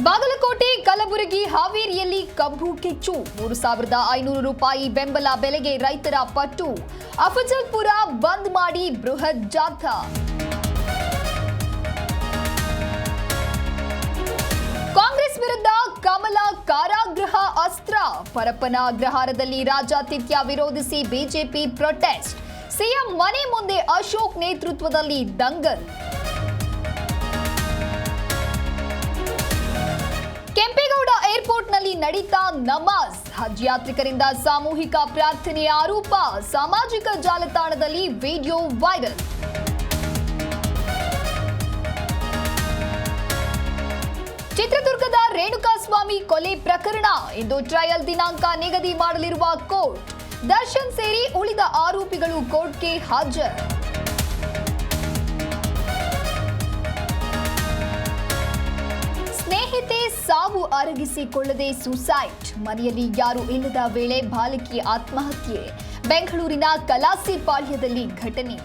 ಬಾಗಲಕೋಟೆ, ಕಲಬುರಗಿ, ಹಾವೇರಿಯಲ್ಲಿ ಕಬ್ಬು ಕಿಚ್ಚು. 3,500 ರೂಪಾಯಿ ಬೆಂಬಲ ಬೆಲೆಗೆ ರೈತರ ಪಟ್ಟು. ಅಫಜಲ್ಪುರ ಬಂದ್ ಮಾಡಿ ಬೃಹತ್ ಜಾಥಾ. ಕಾಂಗ್ರೆಸ್ ವಿರುದ್ಧ ಕಮಲ ಕಾರಾಗೃಹ ಅಸ್ತ್ರ. ಪರಪ್ಪನ ಅಗ್ರಹಾರದಲ್ಲಿ ರಾಜ್ಯಾತಿಥ್ಯ ವಿರೋಧಿಸಿ ಬಿಜೆಪಿ ಪ್ರೊಟೆಸ್ಟ್. ಸಿಎಂ ಮನೆ ಮುಂದೆ ಅಶೋಕ್ ನೇತೃತ್ವದಲ್ಲಿ ದಂಗಲ್. ಕೆಂಪೇಗೌಡ ಏರ್ಪೋರ್ಟ್ನಲ್ಲಿ ನಡೀತಾ ನಮಾಜ್. ಹಜ್ ಯಾತ್ರಿಕರಿಂದ ಸಾಮೂಹಿಕ ಪ್ರಾರ್ಥನೆಯ ಆರೋಪ. ಸಾಮಾಜಿಕ ಜಾಲತಾಣದಲ್ಲಿ ವಿಡಿಯೋ ವೈರಲ್. ಚಿತ್ರದುರ್ಗದ ರೇಣುಕಾಸ್ವಾಮಿ ಕೊಲೆ ಪ್ರಕರಣ. ಇಂದು ಟ್ರಯಲ್ ದಿನಾಂಕ ನಿಗದಿ ಮಾಡಲಿರುವ ಕೋರ್ಟ್. ದರ್ಶನ್ ಸೇರಿ ಉಳಿದ ಆರೋಪಿಗಳು ಕೋರ್ಟ್ಗೆ ಹಾಜರು. ಸ್ನೇಹಿತೆ ಸಾವು ಅರಗಿಸಿಕೊಳ್ಳದೆ ಸುಸೈಡ್. ಮನೆಯಲ್ಲಿ ಯಾರು ಇಲ್ಲದ ವೇಳೆ ಬಾಲಕಿ ಆತ್ಮಹತ್ಯೆ. ಬೆಂಗಳೂರಿನ ಕಲಾಸಿಪಾಳ್ಯದಲ್ಲಿ ಘಟನೆ.